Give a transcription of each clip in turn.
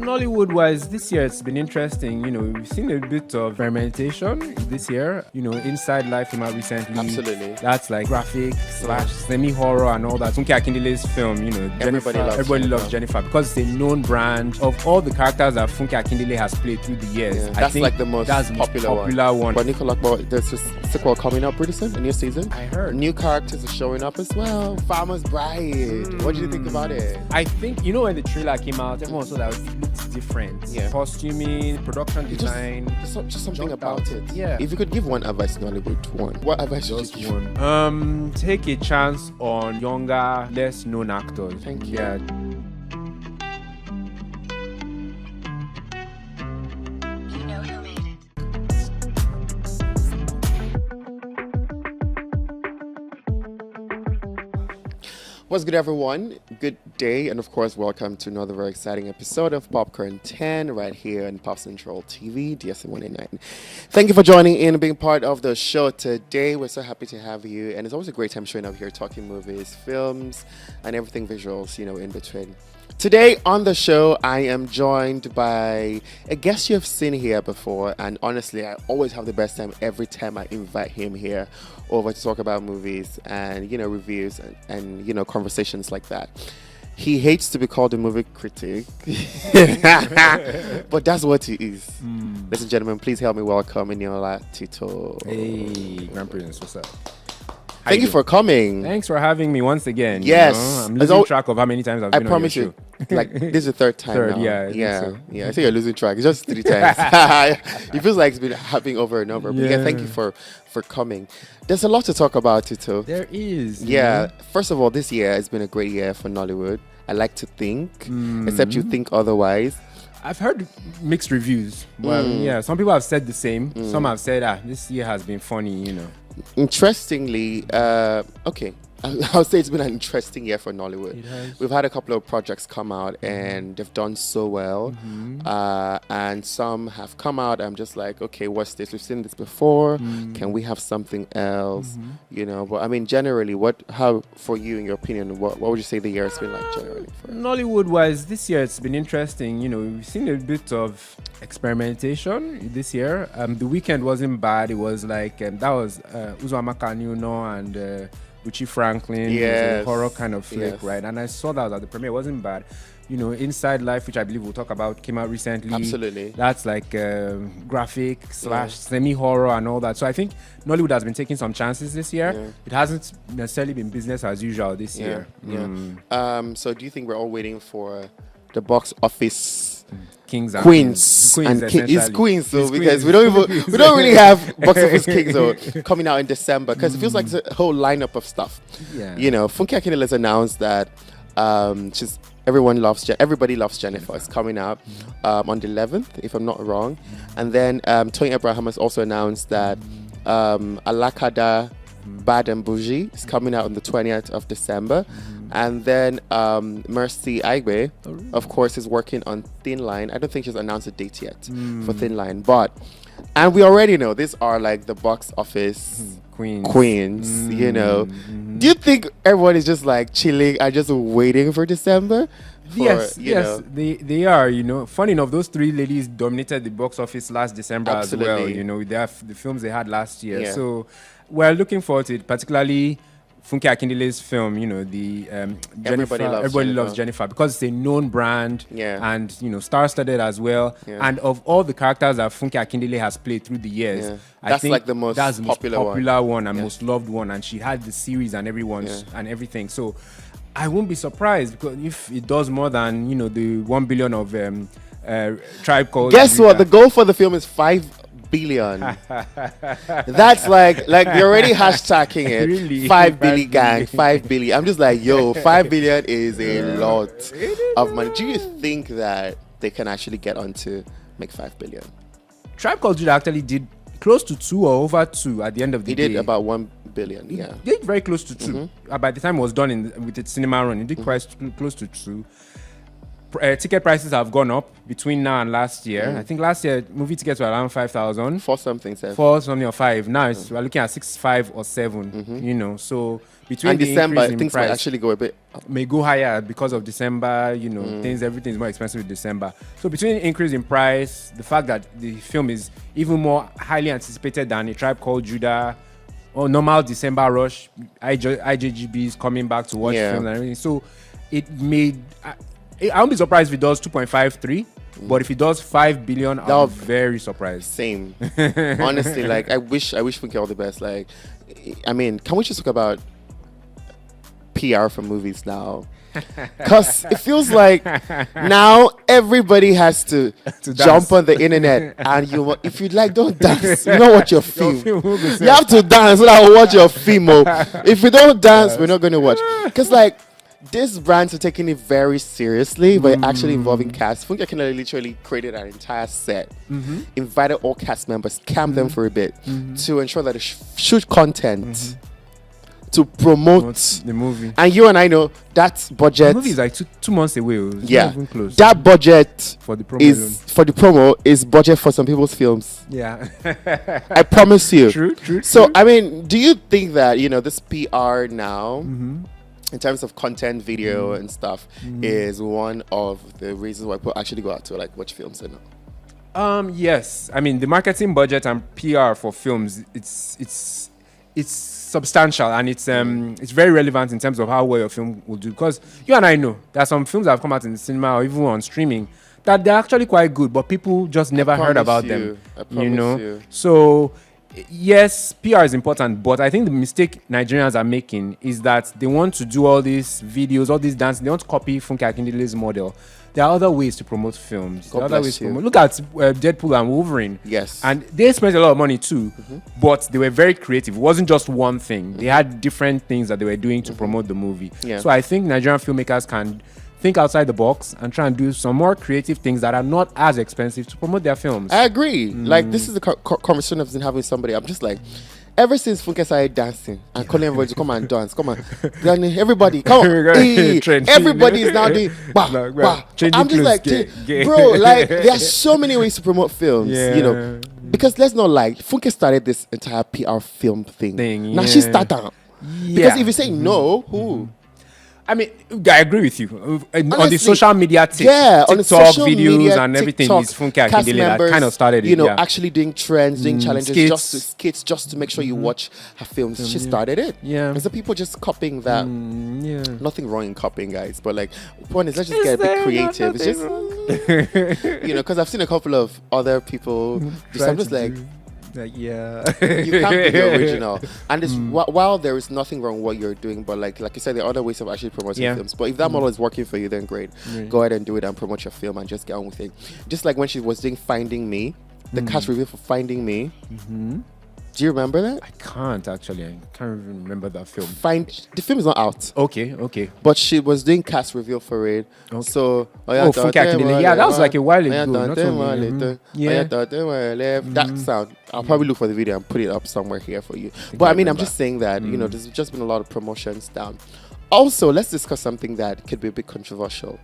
Nollywood-wise, this year it's been interesting. We've seen a bit of experimentation this year. Inside Life came out recently. Absolutely. That's like graphic / semi-horror and all that. Funke Akindile's film, everybody loves Jennifer because it's a known brand. Of all the characters that Funke Akindile has played through the years, I that's think like the most popular one. But Nicola, there's a sequel coming up pretty soon, a new season. I heard. New characters are showing up as well. Farmer's Bride. What do you think about it? I think, when the trailer came out, everyone saw that it looked different. Yeah. Costuming, production design. Just something about it. Yeah. If you could give one advice to Nollywood, what advice would you give? Take a chance on younger, less known actors. Thank you. Yeah. What's good, everyone? Good day, and of course, welcome to another very exciting episode of Popcorn 10 right here on Popcentral TV, DStv 189. Thank you for joining in and being part of the show today. We're so happy to have you, and it's always a great time showing up here, talking movies, films, and everything visuals, in between. Today on the show, I am joined by a guest you have seen here before, and honestly, I always have the best time every time I invite him here over to talk about movies and, reviews and conversations like that. He hates to be called a movie critic, but that's what he is. Ladies and gentlemen, please help me welcome Eniola, Tito. Hey, Grand Prince, what's up? Thank you for coming. Thanks for having me once again. Yes. I'm losing track of how many times I've been on your show. I promise you, this is the third time now. Yeah. I think you're losing track. It's just 3 times. It feels like it's been happening over and over. But thank you for coming. There's a lot to talk about, Tito. There is. Yeah. First of all, this year has been a great year for Nollywood. I like to think, except you think otherwise. I've heard mixed reviews. Well, some people have said the same. Some have said, this year has been funny, Interestingly, okay, I'll say it's been an interesting year for Nollywood. It has. We've had a couple of projects come out and they've done so well. And some have come out. I'm just like, okay, what's this? We've seen this before. Can we have something else? But I mean, generally, how for you, in your opinion, what would you say the year has been like generally? Nollywood-wise, this year it's been interesting. We've seen a bit of experimentation this year. The Weekend wasn't bad. It was like, that was Uzwamaka Nuno and Richie Franklin. Yes. It was a horror kind of flick, Yes. right? And I saw that at the premiere. It wasn't bad. Inside Life, which I believe we'll talk about, came out recently. Absolutely. That's like graphic / semi-horror and all that. So I think Nollywood has been taking some chances this year. Yeah. It hasn't necessarily been business as usual this year. So do you think we're all waiting for the box office Kings and Queens and it's Queens, so because we don't really have box office kings coming out in December because it feels like it's a whole lineup of stuff. Yeah. Funke Akindele has announced that Everybody Loves Jennifer is coming out on the 11th, if I'm not wrong, and then Tony Abraham has also announced that Alakada Bad and Bougie is coming out on the 20th of December. And then Mercy Aigbe, of course, is working on Thin Line. I don't think she's announced a date yet for Thin Line. And we already know these are like the box office queens, Do you think everyone is just like chilling and just waiting for December? Yes, they are. Funny enough, those 3 ladies dominated the box office last December as well. With the films they had last year. Yeah. So we're looking forward to it, particularly Funke Akindile's film, Everybody Loves Jennifer, because it's a known brand and, star-studded as well. Yeah. And of all the characters that Funke Akindile has played through the years, I think like the most popular one and most loved one. And she had the series and and everything. So I won't be surprised because if it does more than, the 1 billion of Tribe Called. Guess what? The goal for the film is 5 billion. That's like they're already hashtagging it. Really? 5 billion gang, 5 billion. I'm just like, 5 billion is a lot of money. Do you think that they can actually get on to make 5 billion? Tribe Called Judah actually did close to 2 or over 2 at the end of the day. He did about 1 billion, yeah. He did very close to 2. By the time it was done with its cinema run, he did quite close to 2. Ticket prices have gone up between now and last year. I think last year movie tickets were around 5,000. 4 something, sir. 4 something or 5. Now we're looking at 6, 5 or 7. So between And the December, increase in things might price actually go a bit. may go higher because of December, everything is more expensive in December. So between the increase in price, the fact that the film is even more highly anticipated than A Tribe Called Judah or normal December rush, IJGBs coming back to watch films and everything. So it made, I won't be surprised if it does 2.53, but if it does 5 billion, I'll be very surprised. Same. Honestly, like I wish Funke all the best. Like, I mean, can we just talk about PR for movies now? Because it feels like now everybody has to jump on the internet, and if you like, don't dance. You don't watch your film. You have to dance so that I watch your film. If you don't dance, we're not going to watch. Because like these brands are taking it very seriously, but actually involving cast. Funke can literally created an entire set, invited all cast members, camped them for a bit to ensure that they shoot content. To promote the movie. And you and I know that budget. The movie is like two months away. It's not even close. That budget for the promo is budget for some people's films. Yeah. I promise you. True. So, I mean, do you think that, this PR now, in terms of content, video and stuff, is one of the reasons why people actually go out to like watch films and yes. I mean, the marketing budget and PR for films, it's substantial, and it's very relevant in terms of how well your film will do, because you and I know there are some films that have come out in the cinema or even on streaming that they're actually quite good, but people just never heard about them. I promise you. So yes, PR is important, but I think the mistake Nigerians are making is that they want to do all these videos, all these dances. They want to copy Funke Akindele's model. There are other ways to promote films. Look at Deadpool and Wolverine. Yes. And they spent a lot of money too, but they were very creative. It wasn't just one thing. They had different things that they were doing to promote the movie. Yeah. So I think Nigerian filmmakers can think outside the box and try and do some more creative things that are not as expensive to promote their films. I agree. Like, this is the conversation I've been having with somebody. I'm just like, ever since Funke started dancing and calling everybody to come and dance, come on. Then everybody, come on. Everybody is now doing, I'm just like, bro, like, there are so many ways to promote films, Because let's not lie, Funke started this entire PR film thing. Now she's starting. Because if you say no, who? I mean, I agree with you. Honestly, on the social media, TikTok on the social videos media, and everything, TikTok, is Funke Akindele that kind of started it. Actually doing trends, doing challenges, skits, just to make sure you watch her films. She started it. Yeah. And so people just copying that. Nothing wrong in copying, guys. But like, the point is, let's just get a bit creative. It's just, because I've seen a couple of other people do something just like, you can't be the original. And while there is nothing wrong with what you're doing, but like you said, there are other ways of actually promoting films. But if that model is working for you, then great. Go ahead and do it and promote your film and just get on with it. Just like when she was doing Finding Me, the cast review for Finding Me. Do you remember that? I can't actually. I can't even remember that film. The film is not out. Okay. But she was doing cast review for it. Okay. So Funke Akindele. Yeah, that was like a while ago. That sound. I'll probably look for the video and put it up somewhere here for you. But I mean, I'm just saying that there's just been a lot of promotions down. Also, let's discuss something that could be a bit controversial.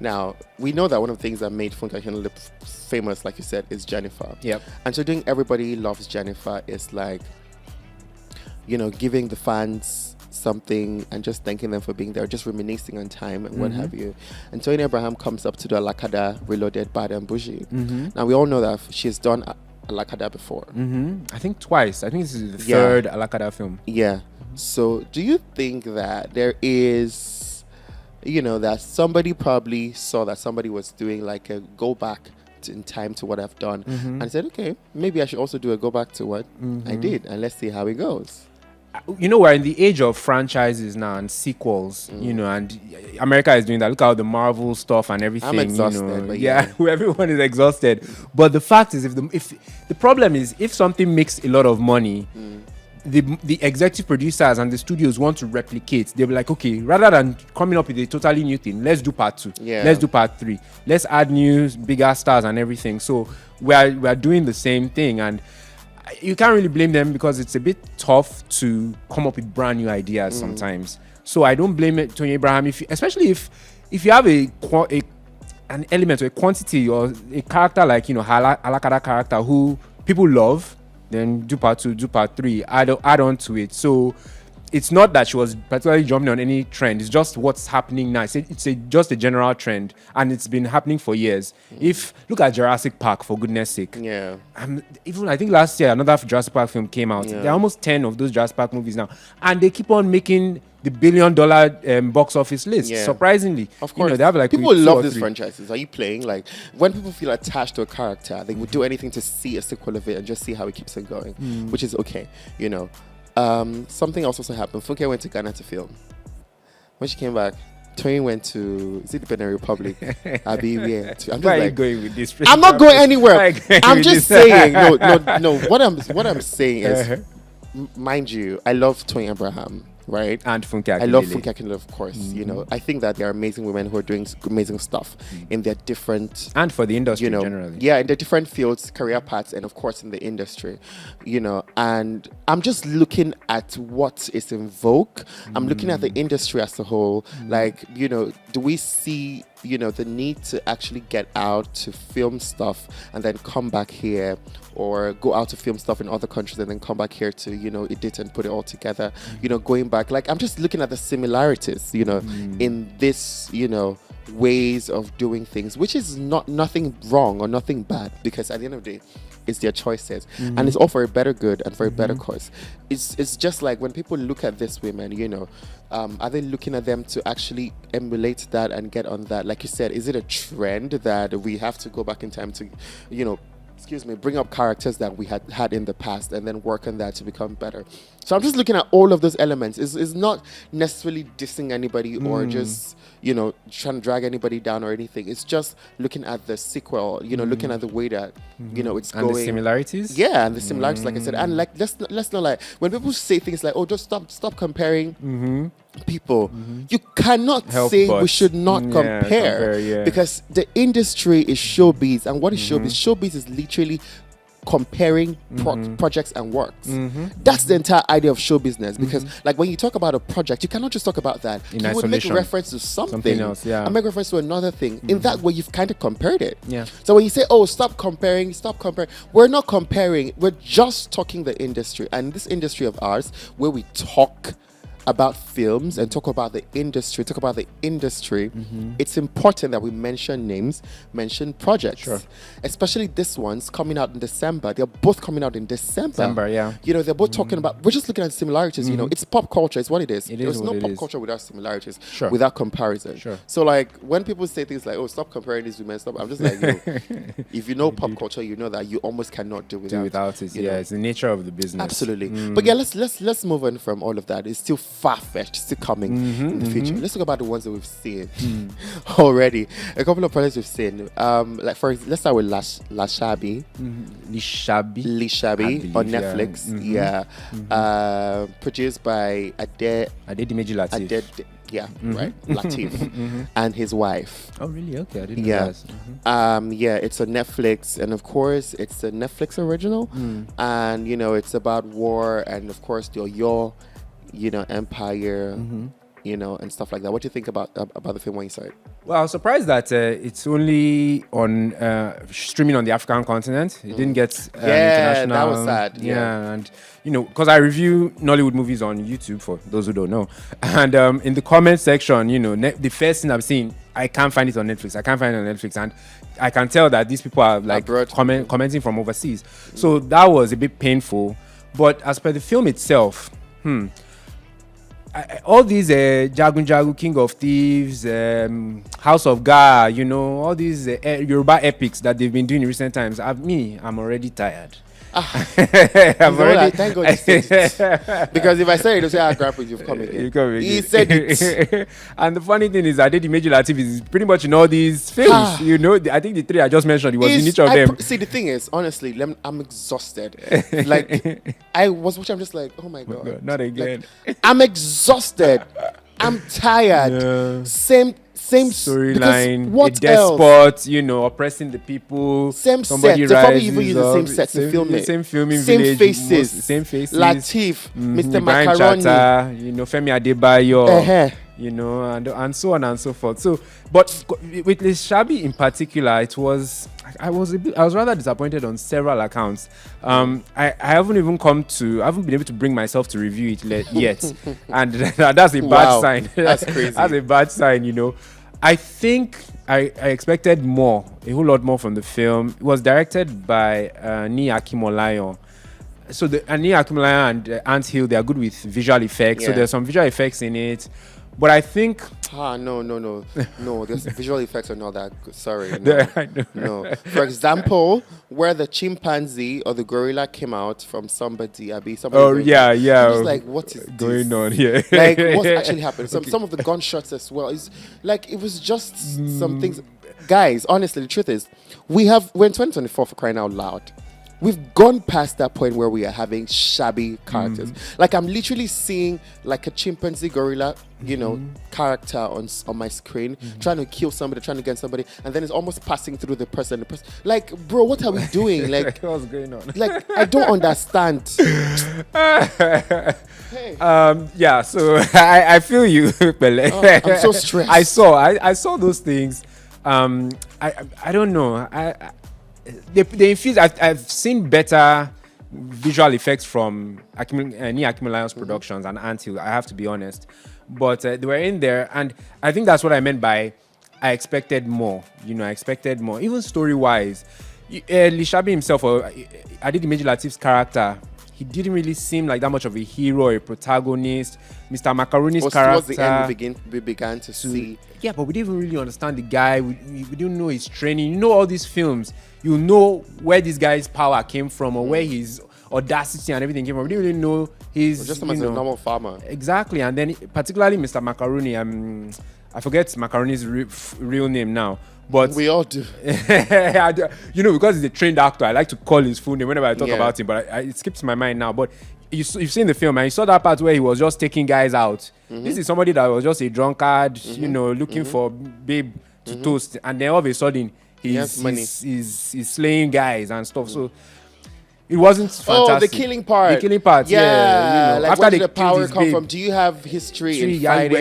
Now, we know that one of the things that made Funke Akindele famous, like you said, is Jennifer. Yep. And so doing Everybody Loves Jennifer is like, giving the fans something and just thanking them for being there, just reminiscing on time and what have you. And Tony Abraham comes up to do Alakada Reloaded, Bad and Bougie. Now, we all know that she's done Alakada before. I think twice. I think this is the third Alakada film. Yeah. So do you think that there is... that somebody probably saw that somebody was doing like a go back in time to what I've done and said, okay, maybe I should also do a go back to what I did, and let's see how it goes. We're in the age of franchises now and sequels, and America is doing that. Look at all the Marvel stuff and everything. I'm exhausted, but everyone is exhausted. But the fact is, if the problem is, if something makes a lot of money, the executive producers and the studios want to replicate. They'll be like, okay, rather than coming up with a totally new thing, let's do part 2. Let's do part 3. Let's add new, bigger stars and everything. So we are doing the same thing, and you can't really blame them because it's a bit tough to come up with brand new ideas sometimes. So I don't blame it, Tony Abraham, especially if you have an element or a quantity or a character like Alakada character who people love. Then do part 2, do part 3, add on to it. So it's not that she was particularly jumping on any trend. It's just what's happening now. Just a general trend, and it's been happening for years. If look at Jurassic Park, for goodness sake. Yeah. Even I think last year another Jurassic Park film came out. There are almost 10 of those Jurassic Park movies now, and they keep on making the billion-dollar box office list. Yeah. Surprisingly, of course, they have like people love these franchises. Are you playing? Like when people feel attached to a character, they would do anything to see a sequel of it and just see how it keeps on going, which is okay. Something else also happened. Funke went to Ghana to film. When she came back, Toyin went to the Benin Republic. Abi, where? Where are you going with this? I'm not going anywhere. I'm just saying. No. What I'm saying is, mind you, I love Toyin Abraham. Right, and Funke Akindele. I love Funke Akindele, of course. I think that there are amazing women who are doing amazing stuff in their different, and for the industry generally. Yeah, in their different fields, career paths, and of course in the industry. And I'm just looking at what is in vogue. I'm looking at the industry as a whole. Like, do we see the need to actually get out to film stuff and then come back here, or go out to film stuff in other countries and then come back here to edit and put it all together, going back. Like, I'm just looking at the similarities in this ways of doing things, which is nothing wrong or nothing bad, because at the end of the day it's their choices, and it's all for a better good and for a better cause. It's just like when people look at these women, are they looking at them to actually emulate that and get on that? Like you said, is it a trend that we have to go back in time to bring up characters that we had in the past and then work on that to become better? So I'm just looking at all of those elements. It's not necessarily dissing anybody or just trying to drag anybody down or anything. It's just looking at the sequel, looking at the way that it's and going. the similarities. Yeah, and the similarities, like I said, and like let's not like when people say things like, "Oh, just stop comparing." People, you cannot say we should not compare, because the industry is showbiz, and what is showbiz? Showbiz is literally comparing projects and works. That's the entire idea of show business, because like when you talk about a project, you cannot just talk about that. You would make a reference to something else, and make reference to another thing. In that way, you've kind of compared it. So when you say, "Oh, stop comparing," we're not comparing. We're just talking the industry, and this industry of ours, where we talk about films and talk about the industry, it's important that we mention names, mention projects, especially this one's coming out in December. They're both coming out in December. They're both talking about, we're just looking at similarities. It's pop culture, it's what it is. There's no pop culture without similarities, without comparison. So like when people say things like, "Oh, stop comparing these women," I'm just like, if you know pop culture, you know that you almost cannot do without it. It's the nature of the business. Absolutely. But yeah, let's move on from all of that. It's still far-fetched, still coming in the future. Let's talk about the ones that we've seen already. A couple of projects we've seen. Like let's start with Lishabi. Lishabi on Netflix. Produced by Adedimeji Lateef. Right. Lateef and his wife. Oh, really? Okay, I didn't know that. It's on Netflix, and of course, it's a Netflix original. And it's about war, and of course, your empire, and stuff like that. What do you think about the film when you saw it? Well, I was surprised that it's only on streaming on the African continent. It didn't get international. That was sad. And because I review Nollywood movies on YouTube, for those who don't know, and in the comment section, the first thing I've seen, I can't find it on Netflix. And I can tell that these people are like commenting from overseas. So that was a bit painful. But as per the film itself, all these Jagun, King of Thieves, House of God, all these Yoruba epics that they've been doing in recent times, I'm already tired. I'm already. Thank God you said it. Because if I say it, you'll say, Grandpa, you've come again. He said it. And the funny thing is, Adedimeji Lateef is pretty much in all these films. I think the three I just mentioned, he was in each of them. See, the thing is, honestly, I'm exhausted. Like, I was watching, I'm just like, oh my God. Not again. Like, I'm exhausted. I'm tired. Same storyline, a despot, oppressing the people. Same somebody set. They probably even use the same set to film it. Same filming same village. Faces. Same faces. Lateef, Mr. Ibrahim Macaroni. Chata, Femi Adebayo. And so on and so forth. So, but with Lishabi in particular, it was, I I was rather disappointed on several accounts. I haven't been able to bring myself to review it yet, and that's a bad sign. That's crazy. That's a bad sign, you know. I think I expected a whole lot more from the film. It was directed by Ni Akimolayo. So Ni Akimolayo and Ant Hill, they are good with visual effects. So there's some visual effects in it. But I think... No. The visual effects are not that good. Sorry. No. For example, where the chimpanzee or the gorilla came out from somebody. Oh, yeah. I was like, what is going on here? Like, what's actually happening? Some of the gunshots as well. It's like, it was just some things. Guys, honestly, the truth is, we're in 2024 for crying out loud. We've gone past that point where we are having shabby characters. Like, I'm literally seeing like a chimpanzee gorilla, character on my screen, trying to kill somebody, trying to get somebody, and then it's almost passing through the person. Like, bro, what are we doing? Like, what's going on? Like, I don't understand. Hey. Yeah, so I feel you, Pele. I'm so stressed. I saw those things. I don't know. They infuse. I've seen better visual effects from Ni Akimolayo's productions and Ant Hill, I have to be honest. But they were in there, and I think that's what I meant by I expected more. I expected more. Even story-wise, Lishabi himself, or Adedimeji Lateef's character, he didn't really seem like that much of a hero or a protagonist. Mr. Macaroni's character. Towards the end, we began to see. Yeah, but we didn't even really understand the guy. We didn't know his training. All these films, you know where this guy's power came from or where his audacity and everything came from. We didn't really know his. Just as a normal farmer. Exactly, and then particularly Mr. Macaroni. I forget Macaroni's real name now. But we all do. Because he's a trained actor, I like to call his full name whenever I talk about him, but it skips my mind now. But you've seen the film, and you saw that part where he was just taking guys out. This is somebody that was just a drunkard, looking for babe to toast, and then all of a sudden he's slaying guys and stuff. So it wasn't fantastic. Oh, the killing part. Yeah. Like, after where did the power come from? Do you have history in fighting?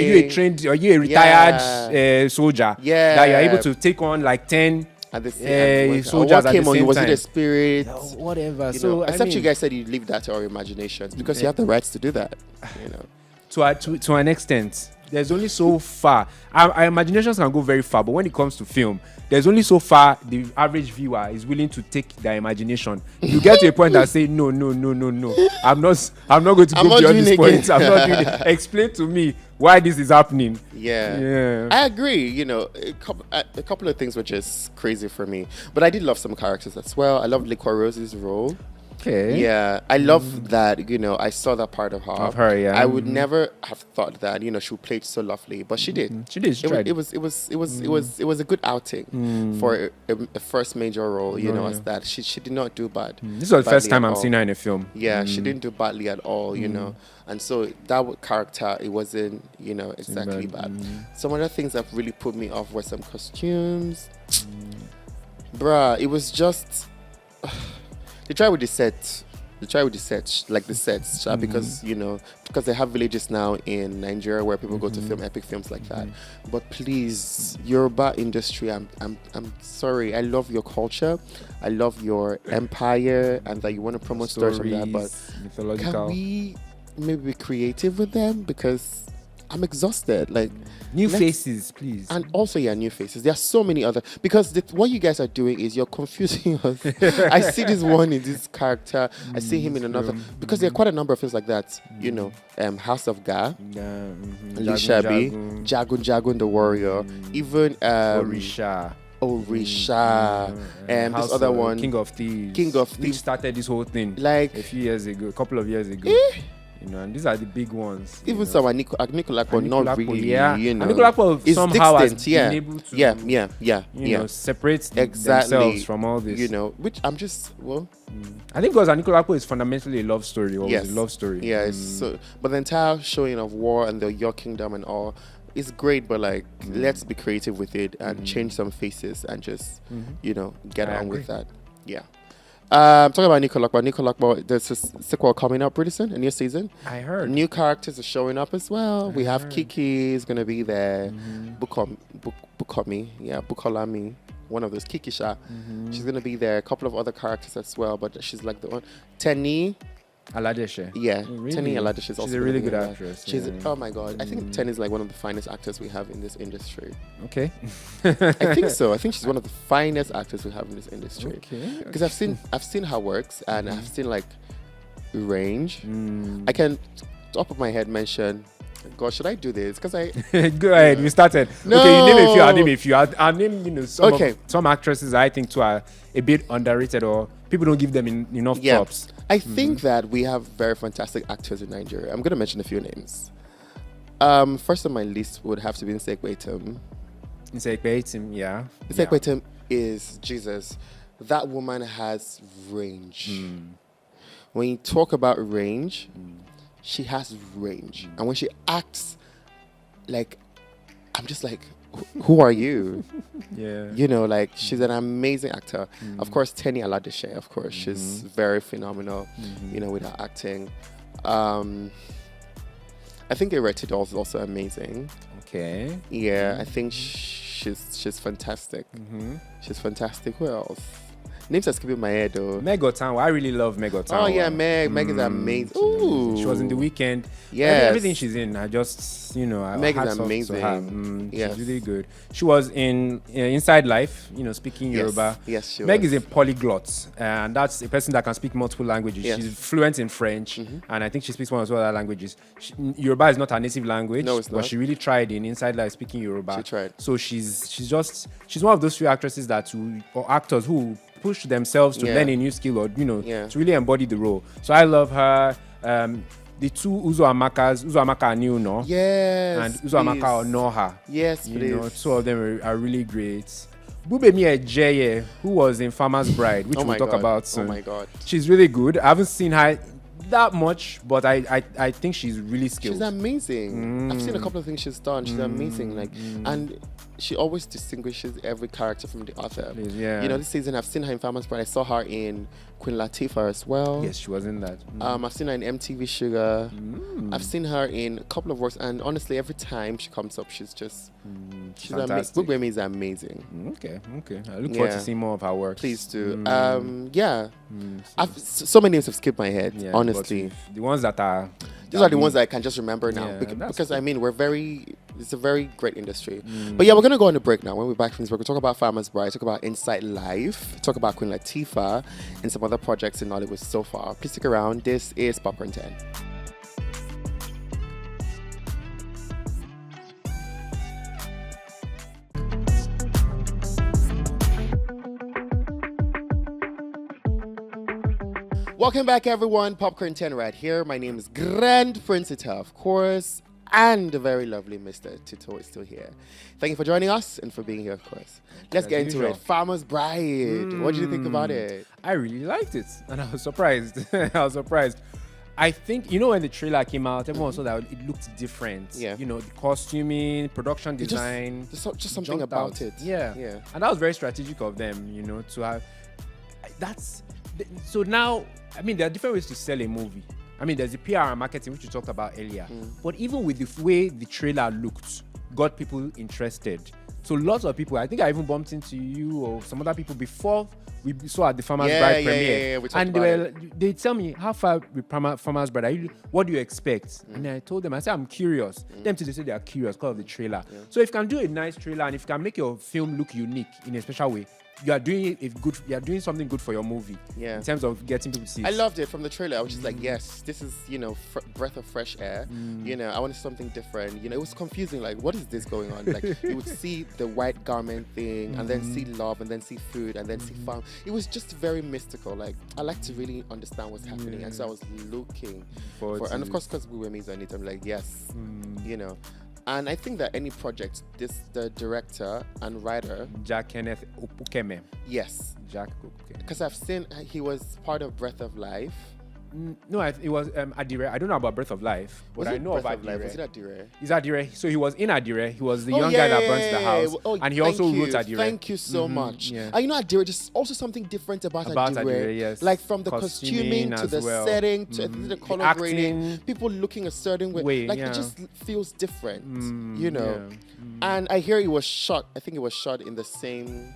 Are you a retired soldier? Yeah. That you're able to take on like 10 soldiers what at came the on same you? Was time? it a spirit? Whatever. Except you guys said you leave that to our imaginations because you have the rights to do that. To an extent. There's only so far. Our imaginations can go very far, but when it comes to film, there's only so far the average viewer is willing to take their imagination. You get to a point that say, no. I'm not going to go beyond this point. I'm not doing it. Explain to me why this is happening. Yeah. I agree. A couple of things were just crazy for me. But I did love some characters as well. I loved Liquor Rose's role. Okay. Yeah, I love that. I saw that part of her. Yeah. I would never have thought that. She would play it so lovely, but she did. She did. She tried. It was a good outing for a first major role. As that she did not do bad. This was the first time I'm seeing her in a film. Yeah, she didn't do badly at all. And so that character, it wasn't exactly bad. Some other things that really put me off were some costumes. Bruh, it was just. They try with the sets, like the sets, because they have villages now in Nigeria where people go to film epic films like that. But please, Yoruba industry, I'm sorry. I love your culture, I love your empire, and that you want to promote stories like that. But mythological. Can we maybe be creative with them? Because I'm exhausted. Like new faces, please. And also, new faces. There are so many other, because what you guys are doing is you're confusing us. I see this one in this character. I see him in another, because there are quite a number of things like that. House of Ga, Lishabi, Jagun the warrior, even Orisha. This other one, King of Thieves. Which started this whole thing like a couple of years ago. And these are the big ones. Even some Anikulapo, not really. Yeah, Anikulapo somehow has been able to, separate themselves from all this. Which I'm just I think because Anikulapo is fundamentally a love story. Always a love story. Yeah, but the entire showing of war and the York Kingdom and all is great. But let's be creative with it and change some faces and just get on with that. Yeah. Talking about Nicolakba, there's a sequel coming up pretty soon, a new season. I heard. New characters are showing up as well. We have Kiki is gonna be there. Bukolami, one of those Kiki Sha. She's gonna be there. A couple of other characters as well, but she's like the one. Tenny. Aladeshe. Yeah, Really? Tenny Aladeshe is also She's a really gonna be good there. actress. She's yeah. oh my god, I think Tenny is like one of the finest actors we have in this industry. Okay. I think so. I think she's one of the finest actors we have in this industry. Okay. Because I've seen her works and I've seen like range. I can top of my head mention. God, should I do this? Because I Go ahead. We started. No. Okay, you name a few. I'll name a few. I'll name some Okay. some actresses I think too are a bit underrated or people don't give them enough props. I think that we have very fantastic actors in Nigeria. I'm going to mention a few names. First on my list would have to be Nsekwetum. Nsekwetum, yeah. Nsekwetum is Jesus. That woman has range. When you talk about range, she has range. And when she acts, like, I'm just like, who are you? Yeah. You know, like, she's an amazing actor. Of course, Tenny Aladeshe, of course. She's very phenomenal, you know, with her acting. I think Eretidol is also amazing. Okay. Yeah, I think she's fantastic. She's fantastic. Who else? Names are skipping my head though. Megotan. I really love Megotan. Oh yeah, Meg is amazing. Ooh. She was in The Weekend. Yes. Everything she's in, I just, Meg is amazing. She's really good. She was in Inside Life, speaking Yoruba. Yes, she Meg was. is a polyglot, and that's a person that can speak multiple languages. Yes. She's fluent in French, and I think she speaks one or two other languages. Yoruba is not her native language, No, it's but not. she really tried in Inside Life speaking Yoruba. She tried. So she's one of those few actresses or actors who push themselves to learn a new skill or to really embody the role. So I love her. The two Uzo Amaka Aniuno, Yes. and Uzo Amaka please. Onoha. Yes, please. Two of them are really great. Bubemi Ejeye, who was in Farmer's Bride, which Oh we'll my talk God. about soon. Oh my God. She's really good. I haven't seen her that much, but I think she's really skilled. She's amazing. I've seen a couple of things she's done. She's amazing. And she always distinguishes every character from the other. Please, yeah. This season I've seen her in Farmer's Bride. I saw her in Queen Latifah as well. Yes, she was in that. I've seen her in MTV Sugar. I've seen her in a couple of works, and honestly, every time she comes up, she's amazing. fantastic. Bubemi is amazing. Okay. I look forward to Yeah. seeing more of her work. Please do. So many names have skipped my head. Yeah, honestly, but the ones that are these are the ones that I can just remember now. Yeah, that's Because I mean, it's a very great industry. But yeah, we're gonna go on a break now. When we're back from this break, we'll talk about Farmer's Bride, talk about Inside Life, talk about Queen Latifah, and some other projects in Hollywood so far. Please stick around. This is Popcorn 10. Welcome back, everyone. Popcorn 10 right here. My name is Grand Prince Tito, of course, and the very lovely Mr. Tito is still here. Thank you for joining us and for being here, of course. Let's get into usual. it. Farmer's Bride. What did you think about it? I really liked it, and I was surprised. I think, when the trailer came out, everyone saw that it looked different. Yeah. The costuming, production design. Just something jumped about out. it. Yeah. And that was very strategic of them, to have. So now, there are different ways to sell a movie. There's the PR and marketing, which we talked about earlier. But even with the way the trailer looked, got people interested. So lots of people, I think I even bumped into you or some other people before we saw at the Farmer's Bride premiere. We talked And about they tell me, how far with Farmer's Bride? What do you expect? And I told them, I said, I'm curious. Them too, they say they are curious because of the trailer. So if you can do a nice trailer and if you can make your film look unique in a special way, you are doing something good for your movie. Yeah. In terms of getting people to see it. I loved it from the trailer. I was just like, yes, this is, breath of fresh air. I wanted something different. It was confusing. Like, what is this going on? Like, you would see the white garment thing and then see love and then see food and then see farm. It was just very mystical. Like, I like to really understand what's happening. And so I was looking for, and of course, because we were on it, I'm like, yes, And I think that any project, the director and writer, Jack Kenneth Opukeme. yes, Jack Opukeme. because I've seen he was part of Breath of Life. No, it was Adire. I don't know about Birth of Life, but I know about Adire. Was it Adire? Is Adire? So he was in Adire. He was the Oh, young yeah, guy that yeah, burns yeah, the yeah. house, Oh, and he also thank wrote you. Adire. Thank you so much. Yeah. You know, Adire, just also something different about Adire, yes. Like from the costuming to as the well. setting to the color acting. grading, people looking a certain way. Like it just feels different, you know. And I hear it was shot. I think it was shot in the same.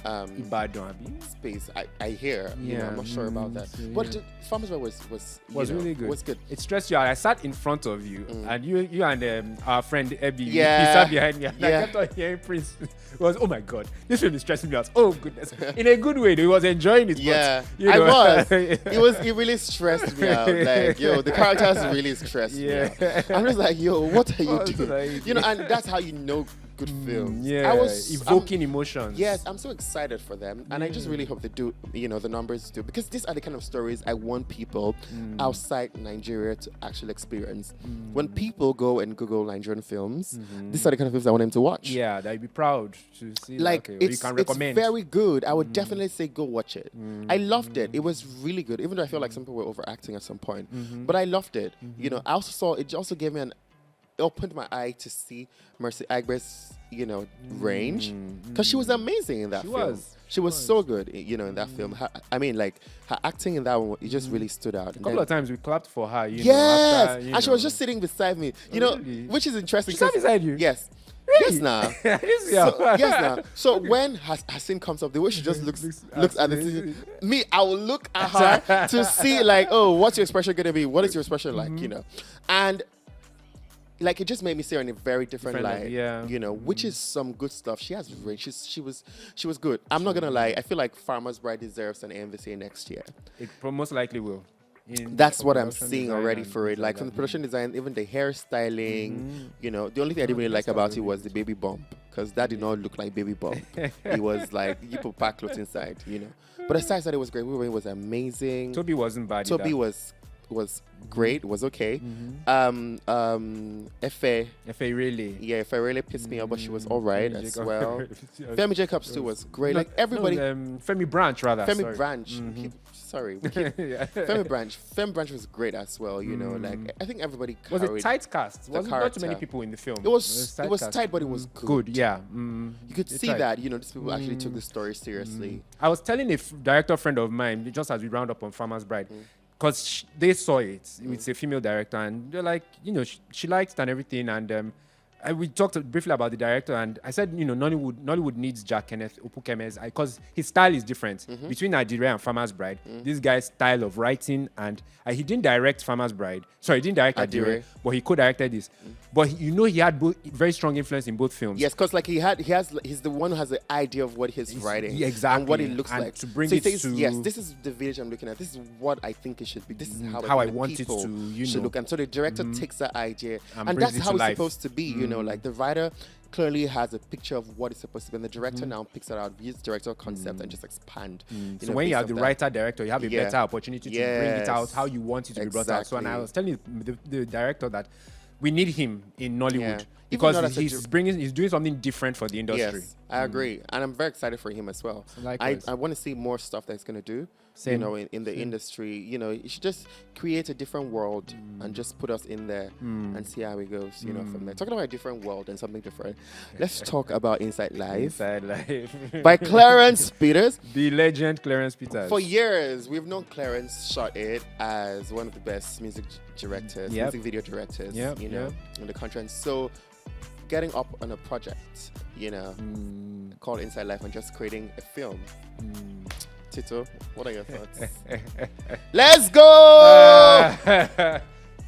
Ibadan, space. I hear. You know, I'm not sure about that. But the Farmers Bride was really good. Was good. It stressed you out. I sat in front of you, and you and our friend Ebby, you Yeah. sat behind me, and I Yeah. kept on hearing Prince. It was, oh my God, this film is stressing me out. Oh goodness, in a good way. He was enjoying it. Yeah, but, you know. I was. It really stressed me out. Like, yo, the characters really stressed me out. I'm just like, yo, what are you doing? Like, you know, and that's how you know good films. Yeah, I was evoking emotions. Yes, I'm so excited for them, and I just really hope they do. You know, the numbers do, because these are the kind of stories I want people outside Nigeria to actually experience. When people go and Google Nigerian films, these are the kind of films I want them to watch. Yeah, they'd be proud to see. Like, okay, you can recommend. It's very good. I would definitely say go watch it. I loved it. It was really good, even though I feel like some people were overacting at some point. But I loved it. You know, I also saw it. Also gave me it opened my eye to see Mercy Agbe's, you know, range, because she was amazing in that film. She was so good, you know, in that film. I mean, like, her acting in that one, it just really stood out. A couple of times we clapped for her. You yes, know, after, and she was just sitting beside me. You know, really? which is interesting. She sat beside you. Yes. Really? Yes, now. Yes, now. So when her scene comes up, the way she just looks at the scene, me, I will look at her to see, like, oh, what's your expression gonna be? What is your expression like? You know, and like, it just made me see her in a very different light. Yeah. You know, which is some good stuff. She has range. She was good. I'm not gonna lie. I feel like Farmer's Bride deserves an AMVCA next year. It most likely will. That's what I'm seeing already for it. Like, from the production design, even the hairstyling, you know, the only thing I didn't really like about it was the baby bump, because that did not look like baby bump. It was like, you put pack clothes inside, you know. But aside that, it was great. Wolverine was amazing. Toby wasn't bad. Toby was great, was okay. Efe really. Yeah, Efe really pissed me off, but she was alright as well. Femi Jacobs too was great. Like, everybody. Femi Branch rather. Femi Branch. Femi Branch was great as well. You know, like, I think everybody carried. Was it tight cast? Wasn't not too many people in the film. It was tight, but it was good. Good, yeah. You could see that, you know, these people actually took the story seriously. I was telling a director friend of mine, just as we round up on Farmer's Bride, because they saw it. It's a female director, and they're like, you know, she liked it and everything. And we talked briefly about the director, and I said, you know, Nollywood needs Jack Kenneth Opukemes, because his style is different between Nigeria and Farmer's Bride. This guy's style of writing, and he didn't direct Farmer's Bride. Sorry, he didn't direct Adire, but he co-directed this. But you know, he had very strong influence in both films. Yes, because like he's the one who has the idea of what he's writing, exactly, and what it looks like. To bring so it to yes, this is the village I'm looking at. This is what I think it should be. This is how I want it to, you know, look. And so the director takes that idea, and brings that's it how to it's life. supposed to be. You know, like, the writer clearly has a picture of what it's supposed to be, and the director now picks it out, use director concept, and just expand. So when you have the writer-director, you have a better opportunity to bring it out how you want it to be brought out. So, and I was telling the director that we need him in Nollywood, because he's doing something different for the industry. Yes, I agree, and I'm very excited for him as well. I want to see more stuff that he's going to do. You know, in the industry, you know, you should just create a different world and just put us in there and see how it goes, you know, from there. Talking about a different world and something different, let's talk about Inside Life. Inside Life. By Clarence Peters. The legend Clarence Peters. For years, we've known Clarence shot it as one of the best music directors, music video directors, you know, in the country. And so, getting up on a project, you know, called Inside Life, and just creating a film. Tito, what are your thoughts? Let's go!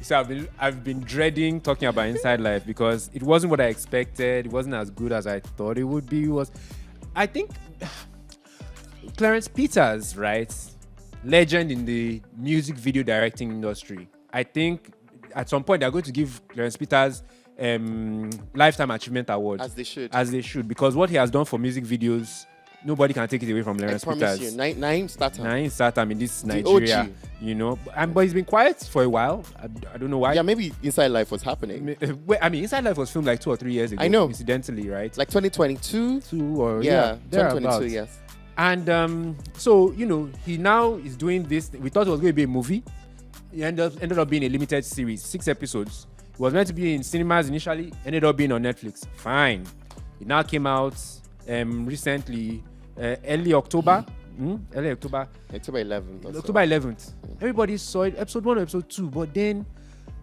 So I've been dreading talking about Inside Life, because it wasn't what I expected. It wasn't as good as I thought it would be. I think Clarence Peters, right? Legend in the music video directing industry. I think at some point they're going to give Clarence Peters Lifetime Achievement Award. As they should. Because what he has done for music videos, nobody can take it away from Clarence Peters. I promise you, nine starter in this Nigeria, you know. But he's been quiet for a while. I don't know why. Yeah, maybe Inside Life was happening. I mean, Inside Life was filmed like 2 or 3 years ago. I know. Incidentally, right? Like 2022? 2022, yes. And so, you know, he now is doing this. We thought it was going to be a movie. it ended up being a limited series, 6 episodes. It was meant to be in cinemas initially, ended up being on Netflix. Fine. It now came out recently, early October. Early October. October 11th. October 11th. Everybody saw it, episode 1 or episode 2, but then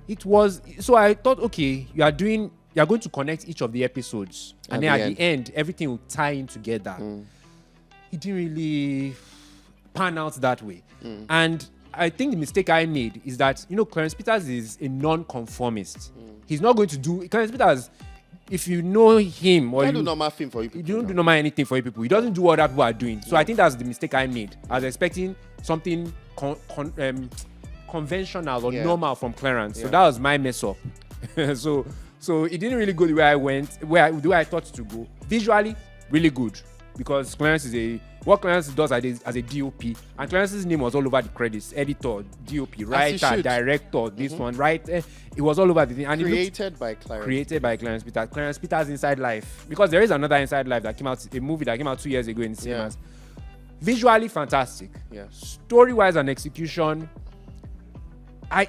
it was. So I thought, okay, you are going to connect each of the episodes, and then at the end, everything will tie in together. It didn't really pan out that way. And I think the mistake I made is that, Clarence Peters is a non-conformist. He's not going to do... Clarence Peters, if you know him... He don't do normal thing for you people. He don't do normal anything for you people. He doesn't do what other people are doing. So I think that's the mistake I made. I was expecting something conventional or normal from Clarence. So that was my mess up. So it didn't really go the way I went, the way I thought it to go. Visually, really good. Because Clarence what Clarence does as a DOP, and Clarence's name was all over the credits: editor, DOP, writer, director, this one, right? It was all over the thing. And created by Clarence Peters. Clarence Peters' Inside Life, because there is another Inside Life that came out, a movie that came out 2 years ago in cinemas. Visually fantastic. Story-wise and execution.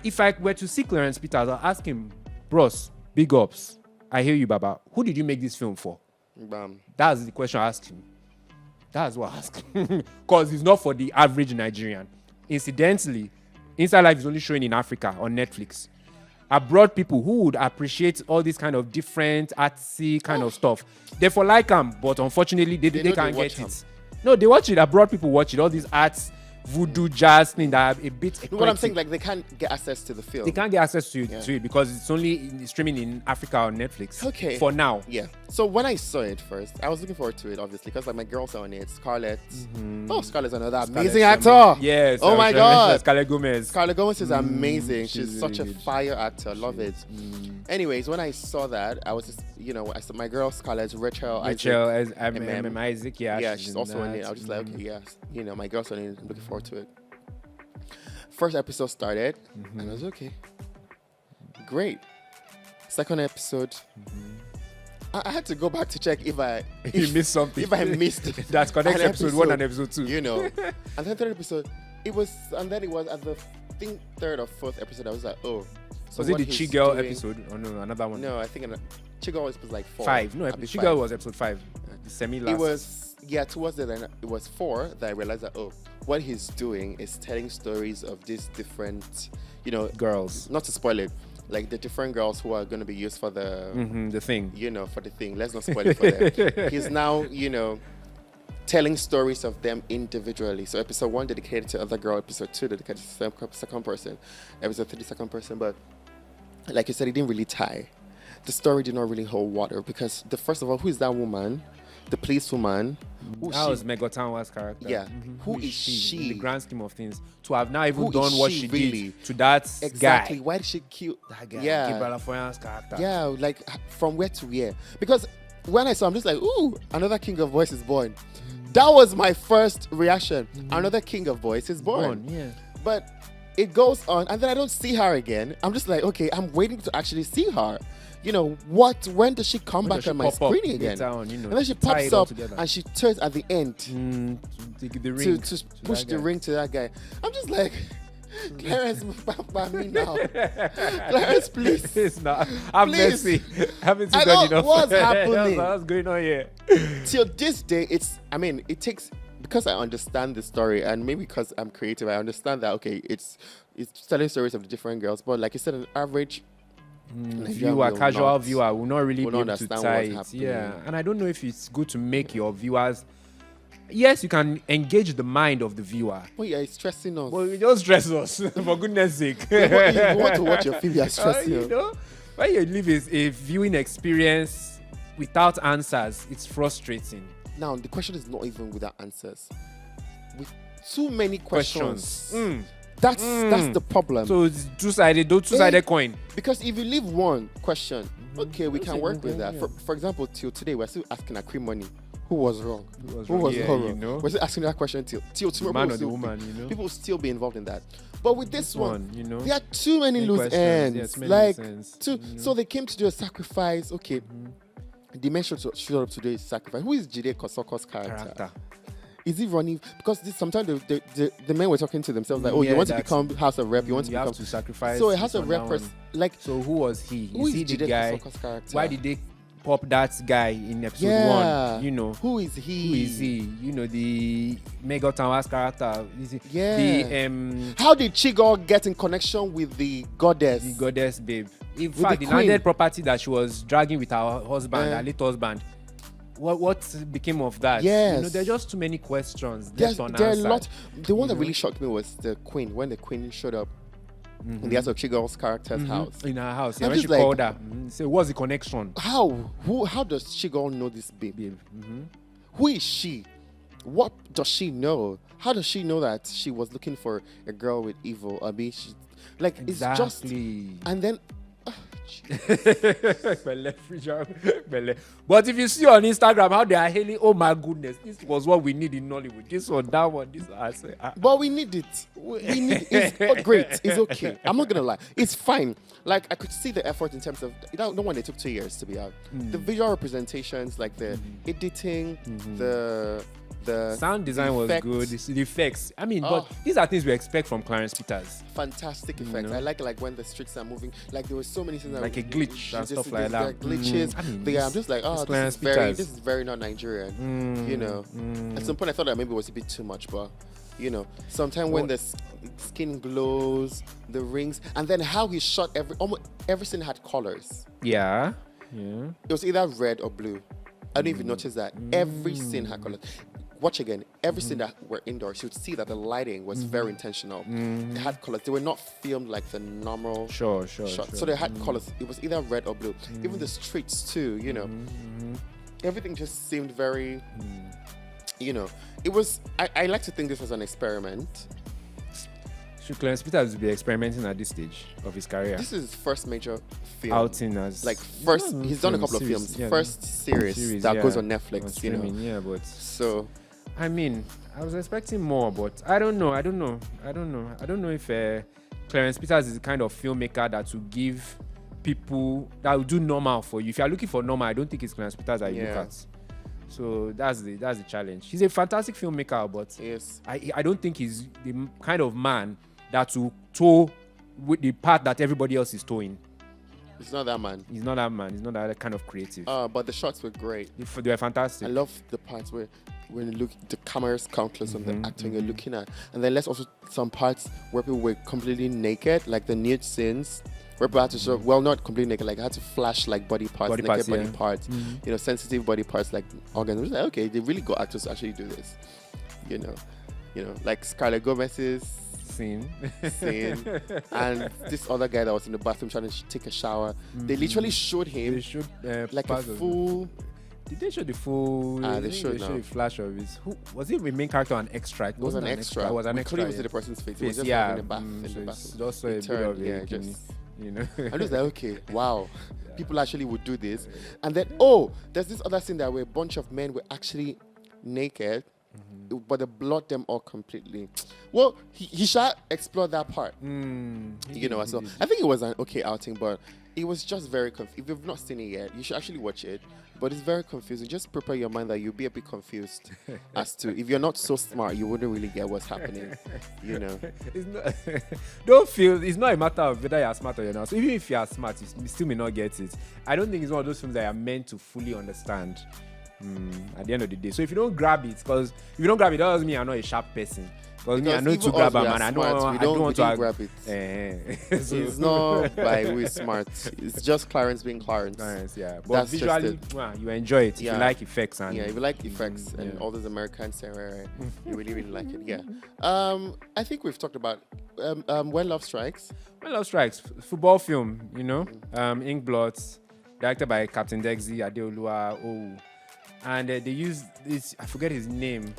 If I were to see Clarence Peters, I'll ask him, bros, big ups. I hear you, Baba. Who did you make this film for? Bam. That's the question I asked him. That's what I asked him. Because it's not for the average Nigerian. Incidentally, Inside Life is only showing in Africa on Netflix. Abroad people who would appreciate all this kind of different artsy kind of stuff, they for like them, but unfortunately they can't get it. No, they watch it. Abroad people watch it. All these arts, voodoo, jazz thing that are a bit eclectic. What I'm saying, like, they can't get access to the film. They can't get access to it because it's only streaming in Africa on Netflix. Okay. For now. Yeah. So when I saw it first, I was looking forward to it, obviously, because like my girls are on it. Scarlett. Oh, Scarlett's another amazing actor. Yes. Oh my God. Scarlett Gomez. Scarlett Gomez is amazing. She's such a fire actor. Love it. Anyways, when I saw that, I was just, I saw my girl Scarlett, Rachel Isaac. Yeah, she's also in it. I was just like, okay, yes. My girls are in it. I'm looking forward to it. First episode started, and I was okay. Great. Second episode, I had to go back to check if you missed something. If I missed that's connected episode 1 and episode 2. And then third episode, it was at the third or fourth episode. I was like, oh. So was it the Chigirl episode? Oh no, another one. No, I think Chigirl was like 4. 5. No, the Chigirl was episode 5. The semi-last. It was towards the end. It was 4 that I realized that what he's doing is telling stories of these different, girls. Not to spoil it, like the different girls who are going to be used for the thing. For the thing. Let's not spoil it for them. He's now, telling stories of them individually. So episode 1 dedicated to other girl, episode 2 dedicated to second person, episode 3 second person. But like you said, it didn't really tie. The story did not really hold water because first of all, who is that woman? The policewoman. That was Megotanwa's character. Yeah. Who is she? In the grand scheme of things, to have now even done what she really did to that exactly. guy. Why did she kill that guy? Yeah. Gabriel Afoyan's character. Yeah, like from where to where? Because when I saw, I'm just like, ooh, another king of voice is born. That was my first reaction. Another king of voice is born. Yeah. But it goes on, and then I don't see her again. I'm just like, okay, I'm waiting to actually see her. When does she come back on my screen again? And then she pops up and she turns at the end to push the ring to that guy. I'm just like, Clarence, by me now. Clarence, please. It's not. I'm messy. Haven't you done enough? What's happening? What's going on here? Till this day, it takes, because I understand the story, and maybe because I'm creative, I understand that, okay, it's telling stories of the different girls, but like you said, an average casual viewer will not really be able to tie it. Yeah, and I don't know if it's good to make your viewers. Yes, you can engage the mind of the viewer. Oh yeah, it's stressing us. Well, you don't stress us, for goodness sake. You want to watch your film, you're stressing us. When you live a viewing experience without answers, it's frustrating. Now, the question is not even without answers. With too many questions. That's the problem. So it's two-sided coin. Because if you leave one question, okay, we can work with that. For example, till today, we're still asking Akri Money, who was wrong? Who was wrong? We're still asking that question till tomorrow. Man or the woman, people will still be involved in that. But with this one, there are too many loose ends. So they came to do a sacrifice. Okay, the men showed up to do a sacrifice. Who is Jide Kosoko's character? Is he running? Because sometimes the men were talking to themselves like, oh, you want to become House of Rep, you want to become... have to sacrifice. So a House of Rep person, like... So who was he? Who is he the Jide guy? Kosoko's character? Why did they pop that guy in episode 1? You know. Who is he? Who is he? You know, the Mega Tawas character. Yeah. The how did Chigo get in connection with the goddess? The goddess babe. In fact, the landed property that she was dragging with her husband, her late husband. What became of that? Yes. You know, there are just too many questions. There are a lot. The one that really shocked me was the queen, when the queen showed up in the house of Chigo's character's house. In her house. Yeah, I'm when she just like, called her. So what's the connection? How does Chigo know this babe? Who is she? What does she know? How does she know that she was looking for a girl with evil? I mean, exactly. It's just... And then... But if you see on Instagram how they are hailing, oh my goodness, this was what we need in Nollywood. This one, that one, this. I say, but we need it. It's great. It's okay. I'm not gonna lie. It's fine. Like, I could see the effort in terms of no one. It took 2 years to be out. The visual representations, like the editing, the sound design was good. The effects. I mean, but these are things we expect from Clarence Peters. Fantastic effects. I like when the streets are moving. Like, there were so many things like a glitch and stuff like that. Glitches. I mean, I'm just like, this is very not Nigerian. You know. At some point, I thought that maybe it was a bit too much, but you know, sometimes when the skin glows, the rings, and then how he shot almost everything had colors. Yeah. It was either red or blue. I don't even notice that. Every scene had colors. Watch again. Every scene that were indoors, you would see that the lighting was very intentional. They had colors. They were not filmed like the normal shots. So they had colors. It was either red or blue. Even the streets too, you know. Everything just seemed very, you know. It was, I like to think this was an experiment. Should Clarence Peters be experimenting at this stage of his career? This is his first major film. Outing as... Like, first, he's done a couple of films. First series that goes on Netflix, you know. Yeah, but... So... I mean, I was expecting more, but I don't know if Clarence Peters is the kind of filmmaker that will give people, that will do normal for you. If you're looking for normal, I don't think it's Clarence Peters that you look at. So that's the challenge. He's a fantastic filmmaker, but I don't think he's the kind of man that will tow with the part that everybody else is towing. He's not that man. He's not that kind of creative. But the shots were great. They were fantastic. I love the parts where when you look, the camera's countless on the acting you're looking at. And then let's also some parts where people were completely naked, like the nude scenes, where people had to show, well, not completely naked, like had to flash like body parts, body parts, you know, sensitive body parts like organs. It was like, okay, they really got actors to actually do this. You know, like Scarlett Gomez's scene and this other guy that was in the bathroom trying to take a shower. They literally showed him. They showed like a full. Did they show the full? They showed a flash of his. Who was it? The main character, an extra. It was an extra. It was an extra. Couldn't even see the person's face. It was just in the bath. Just a bit of it. You know. I'm just like, okay, wow. People actually would do this. And then, there's this other scene that where a bunch of men were actually naked, but they blot them all completely. Well, he shall explore that part. You know, so I think it was an okay outing, but it was just very confusing. If you've not seen it yet, you should actually watch it. But it's very confusing. Just prepare your mind that you'll be a bit confused as to, if you're not so smart, you wouldn't really get what's happening. You know, it's not a matter of whether you're smart or you're not. So even if you're smart, you still may not get it. I don't think it's one of those films that are meant to fully understand at the end of the day. So if you don't grab it, because if you don't grab it, that doesn't mean you're not a sharp person. Because me, I know to grab a man. I don't want to grab it. It's not by who is smart. It's just Clarence being Clarence. Yeah. But that's visually, you enjoy it. If you like effects. And if you like effects and all those American cinema, you really, really like it. Yeah. I think we've talked about When Love Strikes. When Love Strikes, football film, you know, Inkblots, directed by Captain Dexy Adeolua. And they used this, I forget his name.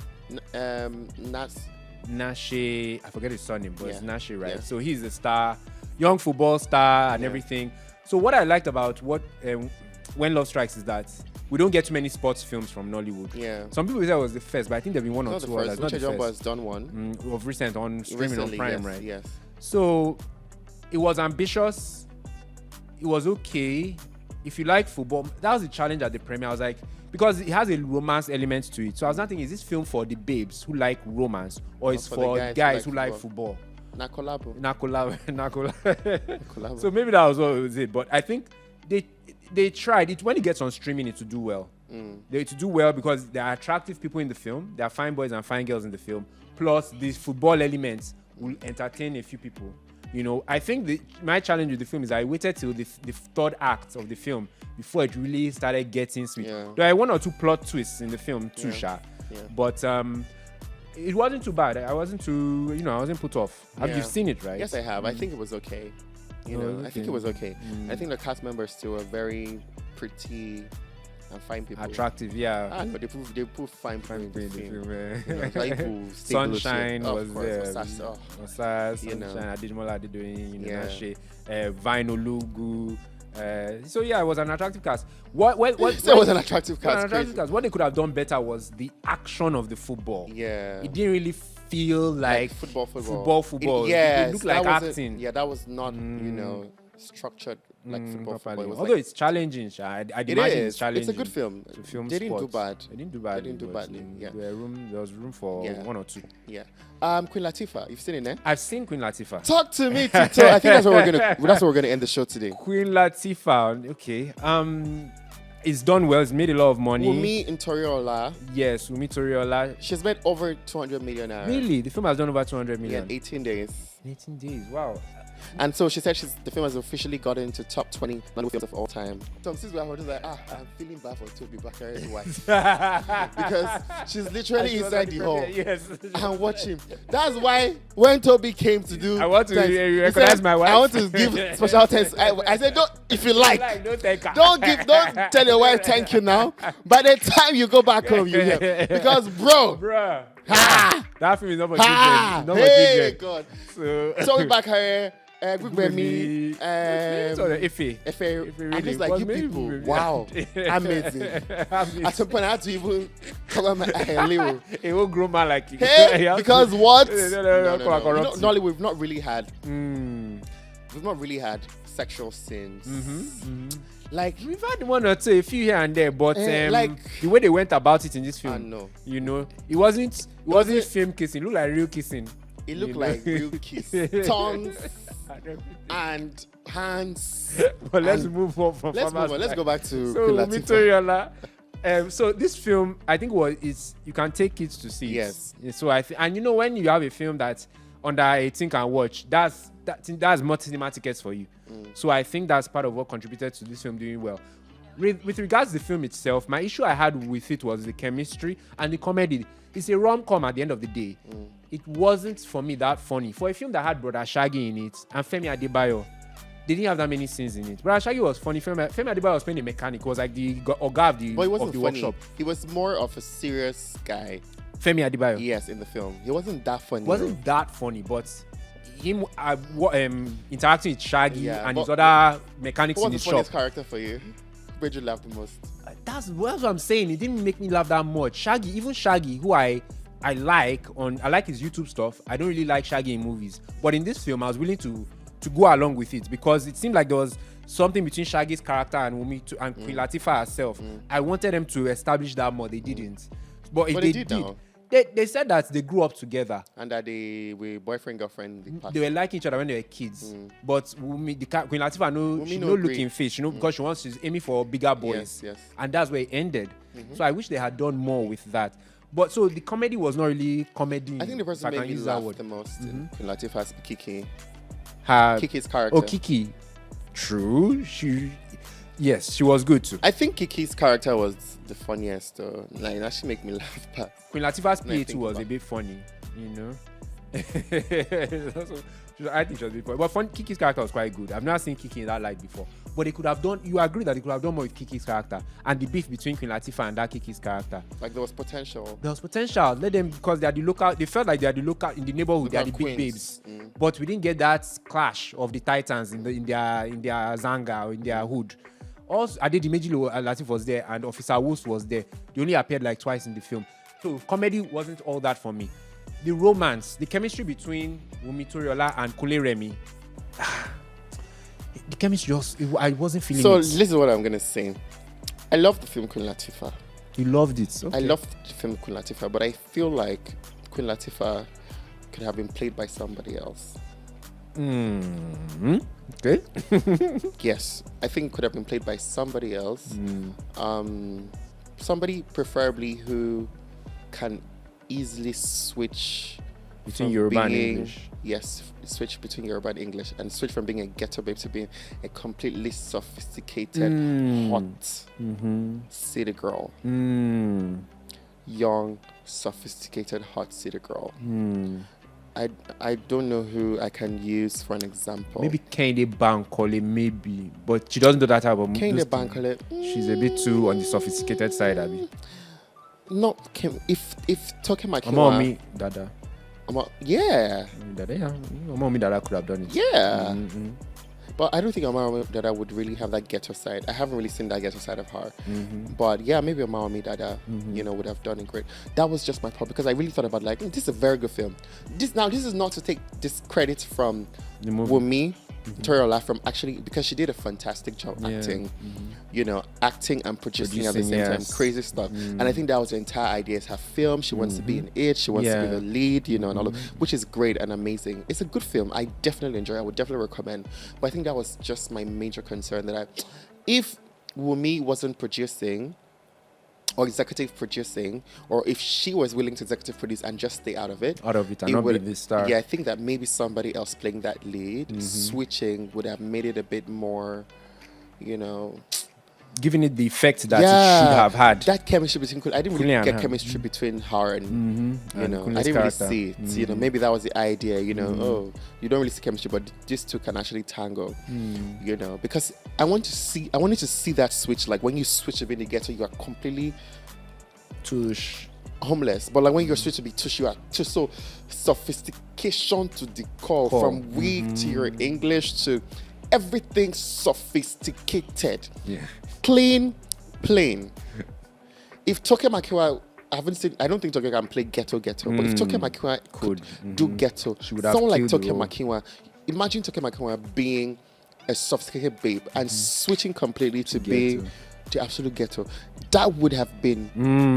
Nashe, I forget his surname, but it's Nashe, right? Yeah. So he's a star, young football star and everything. So what I liked about When Love Strikes is that we don't get too many sports films from Nollywood. Yeah. Some people say it was the first, but I think there've been one or two others. Not the first. Has done one. Of recent on streaming on Prime, right? Yes. So it was ambitious. It was okay. If you like football, that was the challenge at the premiere. I was like, because it has a romance element to it. So I was not thinking, is this film for the babes who like romance, or is for guys who like football? Na collabo. So maybe that was what it was it. But I think they tried it. When it gets on streaming, it to do well. They to do well because there are attractive people in the film. There are fine boys and fine girls in the film. Plus, these football elements will entertain a few people. You know, I think my challenge with the film is I waited till the third act of the film before it really started getting sweet. Yeah. There are one or two plot twists in the film too, but it wasn't too bad. I wasn't put off. Have you seen it, right? Yes, I have. I think it was okay. I think it was okay. I think the cast members too are very pretty and fine people. Attractive, but they prove fine people in the film. Sunshine was there. Osas, Sunshine, Ademola Adedoyin, Vino Lugu. So it was an attractive cast. What was an attractive cast? What they could have done better was the action of the football. Yeah. It didn't really feel like football. It looked like acting. Yeah, that was not, structured like football. Although it's challenging, I'd imagine it's challenging. It's a good film. They didn't do bad. They didn't do badly. Yeah. There was room for one or two. Yeah. Queen Latifah, you've seen it, eh? I've seen Queen Latifah. Talk to me, Tito. I think that's what we're gonna end the show today. Queen Latifah, okay. It's done well. It's made a lot of money. Wumi Toriola. Yes, Wumi Toriola. She's made over 200 million. Really? The film has done over 200 million. Yeah, 18 days. 18 days. Wow. And so she said the film has officially got into top 20 Nollywood films of all time. So this is where I was just like, I'm feeling bad for Toby Bakari's wife. Because she's literally inside the hall. Yes. And watch him. That's why when Toby came to do... I want to recognize my wife. I want to give special thanks. I said, don't, if you like, don't thank her. Don't tell your wife thank you now. By the time you go back home, you hear. Because, bro. That film is not for children. Hey, God. So Toby Bakari... Ife. I'm just like, you people, wow, amazing. At some point, I had to even cover my eye. It will grow man like you. Hey, because what? No. Nolly, we've not really had sexual scenes. Like we've had one or two, a few here and there, but like the way they went about it in this film, I know. It wasn't film kissing. It looked like real kissing. It looked like real kiss, tongues and hands. But let's move on from. Let's go back to Wumi Toriola. So this film, I think, you can take kids to see. Yes. So and when you have a film that's under 18 can watch, that's more cinema tickets for you. So I think that's part of what contributed to this film doing well. With regards to the film itself, my issue I had with it was the chemistry and the comedy. It's a rom-com at the end of the day. It wasn't, for me, that funny. For a film that had Brother Shaggy in it and Femi Adebayo, they didn't have that many scenes in it. Brother Shaggy was funny. Femi Adebayo was playing a mechanic. He was like the Oga of the workshop. He was more of a serious guy. Femi Adebayo? Yes, in the film. He wasn't that funny. But him interacting with Shaggy and his other mechanics in his shop. What's the funniest character for you? Where'd you laugh the most? That's what I'm saying. It didn't make me laugh that much. Shaggy, who I like his YouTube stuff. I don't really like Shaggy in movies, but in this film, I was willing to go along with it because it seemed like there was something between Shaggy's character and Queen Latifah herself. I wanted them to establish that more. They didn't, but they did. They said that they grew up together and that they were boyfriend girlfriend. They were liking each other when they were kids. But Queen Latifah no looking fish, because she's aiming for bigger boys. Yes. And that's where it ended. So I wish they had done more with that. But so the comedy was not really comedy. I think the person made me laugh the most in Queen Latifah's Kiki. Kiki's character. Oh, Kiki. True. She was good too. I think Kiki's character was the funniest. Like, that should make me laugh. But Queen Latifah's PA was a bit funny, I think she was a bit funny. But Kiki's character was quite good. I've never seen Kiki in that light before. But they could have done. You agree that they could have done more with Kiki's character and the beef between Queen Latifah and that Kiki's character. Like there was potential. Let them, because they are the local. They felt like they are the local in the neighborhood. They are the big babes. But we didn't get that clash of the titans in their zanga or in their hood. Also, Adedimeji Latif was there and Officer Wolf was there. They only appeared like twice in the film. So comedy wasn't all that for me. The romance, the chemistry between Wumi Toriola and Kule Remi, the chemistry I wasn't feeling it. So this is what I'm gonna say. I love the film Queen Latifah. You loved it. Okay. I loved the film Queen Latifah, but I feel like Queen Latifah could have been played by somebody else. Okay. Yes, I think it could have been played by somebody else. Somebody preferably who can easily switch Between from Yoruba and being- English. Yes, switch between Yoruba and English, and switch from being a ghetto babe to being a completely sophisticated, hot city girl. Young, sophisticated, hot city girl. I don't know who I can use for an example. Maybe Kende Bankole, maybe, but she doesn't do that type of Kende those Bankole. things. She's a bit too on the sophisticated side, Abby. Not Kim. If Toke Makiwa. Mommy, Dada. Yeah. Dada, yeah. Mommy, Dada could have done it. Yeah. But I don't think Omar Dada would really have that ghetto side. I haven't really seen that ghetto side of her. But yeah, maybe Omar Dada, would have done it great. That was just my problem because I really thought about like, this is a very good film. This is not to take discredit from The movie. Wunmi Toriola from actually because she did a fantastic job acting. Acting and producing at the same time, crazy stuff. And I think that was the entire idea. It's her film. She wants to be in it. She wants to be the lead, and all of, which is great and amazing. It's a good film. I definitely enjoy it. I would definitely recommend. But I think that was just my major concern if Wunmi wasn't producing or executive producing, or if she was willing to executive produce and just stay out of it and not be the star. Yeah, I think that maybe somebody else playing that lead, switching would have made it a bit more, giving it the effect that it should have had. That chemistry between I didn't really Queen get and chemistry between her and I and didn't Queen's really character. see it. Maybe that was the idea. Oh, you don't really see chemistry, but these two can actually tango. Because I wanted to see that switch. Like when you switch to being the ghetto, you are completely Tush. homeless. But like when you're switched to be tush, you are just so sophistication to the core. From weak to your English to everything sophisticated. Yeah. Clean, plain. If Toke Makiwa, I don't think Toke can play ghetto. But if Toke Makiwa could do ghetto, would have someone like killed Toke the role. Makiwa, imagine Toke Makiwa being a sophisticated babe and switching completely to being the absolute ghetto. That would have been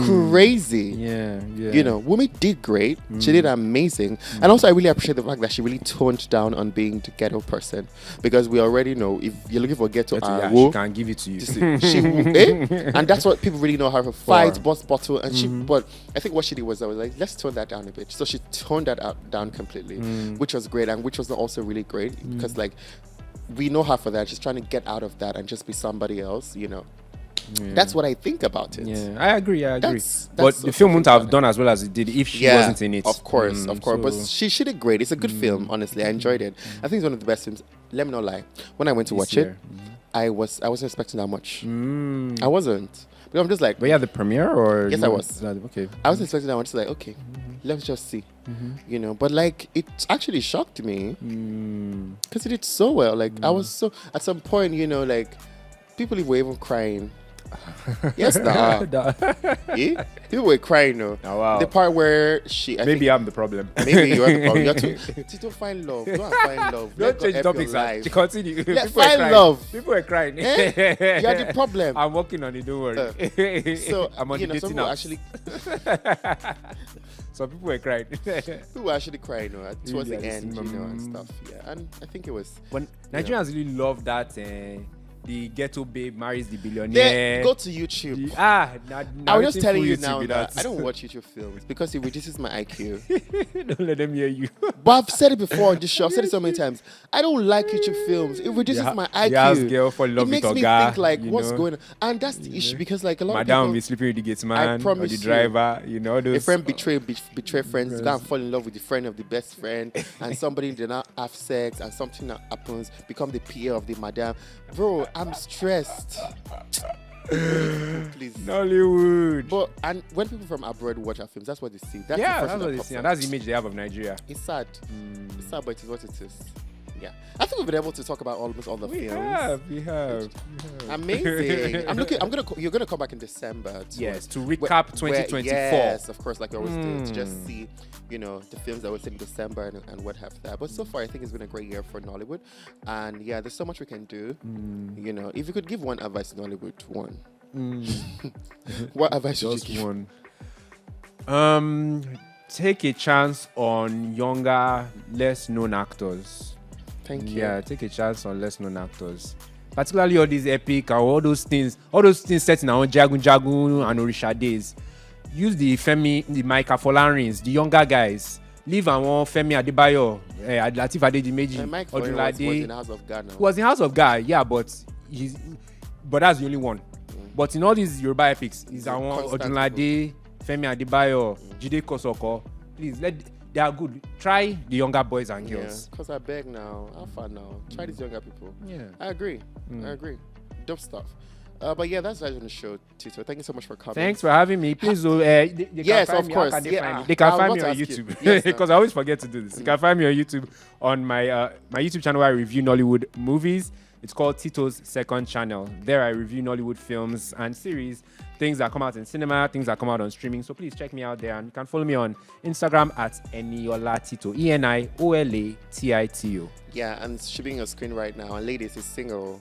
crazy. Yeah. Wunmi did great. She did amazing. And also, I really appreciate the fact that she really toned down on being the ghetto person. Because we already know if you're looking for ghetto, she can give it to you. And that's what people really know her for. Fight, bust bottle. And but I think what she did was, I was like, let's tone that down a bit. So she toned that down completely, which was great. And which was also really great because, like, we know her for that. She's trying to get out of that and just be somebody else, That's what I think about it. Yeah, I agree. That's but the film wouldn't have done as well as it did if she wasn't in it. Of course. But she did great. It's a good film, honestly. I enjoyed it. I think it's one of the best films. Let me not lie. When I went to watch it, I wasn't expecting that much. I wasn't. But I'm just like, But yeah, the premiere or Yes, I was. Okay. I was expecting that much. It's like, okay, let's just see. But like it actually shocked me because it did so well. Like I was so at some point, like people were even crying. Yes, people were crying. No, Oh, wow. the part where Maybe I'm the problem. maybe you're the problem. You have to Tito, find love. Go and find love. Don't change topics. Continue. Let's People were find crying. love. People were crying. You're the problem. I'm working on it. Don't worry. So I'm on the some dating people apps. actually Some people were crying. people were actually crying towards the Really, end, and stuff. Yeah, and I think it was. But Nigerians really love that. The ghetto babe marries the billionaire. Go to YouTube. I was just telling you now that I don't watch YouTube films because it reduces my IQ. Don't let them hear you. But I've said it before on this show. I've said it so many times. I don't like YouTube films. It reduces my IQ. The house girl fall in love It with makes me Oga, think like you what's know. going on, and that's the issue because like a lot Madam will of be people. sleeping with the gate man or promise the you. driver. Those. A friend betray friends, go and fall in love with the friend of the best friend, and somebody did not have sex, and something that happens, become the PA of the madam. Bro, I'm stressed. Please. Nollywood. But and when people from abroad watch our films, that's what they see. That's Yeah, the that's first what thing they that see. pops And up. that's the image they have of Nigeria. It's sad. It's sad, but it is what it is. Yeah, I think we've been able to talk about almost all the films. We have. Amazing. You're gonna come back in December. Yes, to recap 2024. Yes, of course, like we always do, to just see, the films that were in December and what have that. But so far, I think it's been a great year for Nollywood, and yeah, there's so much we can do. If you could give one advice to Nollywood, one. What advice should Just you give? one. Take a chance on younger, less known actors. Thank you. Yeah, take a chance on less known actors. Particularly all these epic and all those things set in our Jagun and Orisha days. Use the Micah Folarins, the younger guys. Leave our Femi Adebayo, Lateef Adedimeji, Mike Florian was in the House of God now. He was in House of God, yeah, but that's the only one. But in all these Yoruba epics, he's our Odunlade, Femi Adebayo, Jide Kosoko. Please they are good. Try the younger boys and girls. Because I beg now. How far now? Try these younger people. Yeah. I agree. Dope stuff. But yeah, that's on the show, Tito. Thank you so much for coming. Thanks for having me. Please, they yes, can find of me. course. They can find me on YouTube Yes, because I always forget to do this. You can find me on YouTube on my YouTube channel where I review Nollywood movies. It's called Tito's Second Channel. There I review Nollywood films and series, things that come out in cinema, things that come out on streaming. So please check me out there, and you can follow me on Instagram at Eniola Tito, ENIOLATITO. Yeah, and she being on screen right now. And ladies, he's single.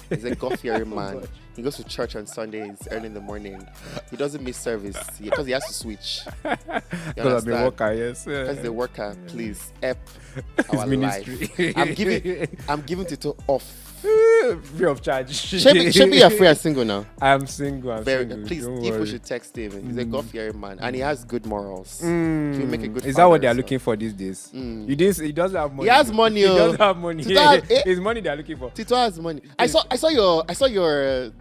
He's a God-fearing man. He goes to church on Sundays early in the morning. He doesn't miss service because he has to switch. Because I'm a worker, yes. Because the worker, please, help our ministry. life. I'm giving Tito off. Free of charge. Should be afraid I'm single now. I'm single. Please, people should text him. He's a God-fearing man, and he has good morals. He'll make a good. Is that what they're looking for these days? He doesn't have money. He has money. He doesn't have money. It's money they're looking for. Tito has money. I saw your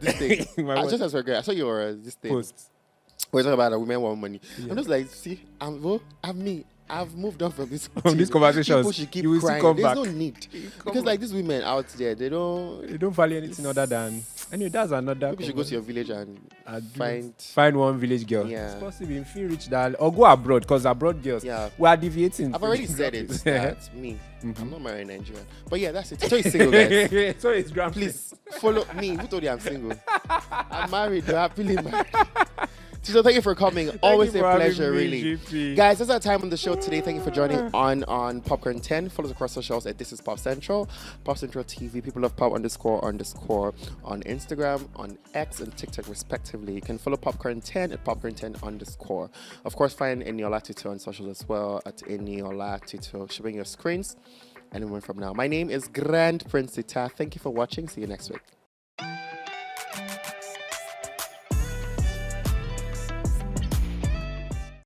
this thing. I just as I saw your this thing. Post. We're talking about women want money. Yeah. I'm just like, see, I've moved on from this. From these conversations, people should keep you will crying. come There's back. no need because like these women out there, they don't value anything other than. Anyway, that's another. Maybe you should go to your village and find one village girl. Yeah. It's possible in feel rich that or go abroad because abroad girls. Yeah. We are deviating. I've already said it. That's me. I'm not married in Nigeria. But yeah, that's it. So he's single, guys. So it's grand. Please follow me. Who told you I'm single? I'm married. I'm happily married. Tito, thank you for coming. Always a pleasure, really. GP. Guys, that's our time on the show today. Thank you for joining on Popcorn 10. Follow us across socials at This Is Pop Central, Popcentral TV, People of Pop __ on Instagram, on X, and TikTok, respectively. You can follow Popcorn 10 at Popcorn 10 _. Of course, find Eniola Tito on socials as well at Eniola Tito. Showing your screens. And from now, my name is Grand Prince Tita. Thank you for watching. See you next week.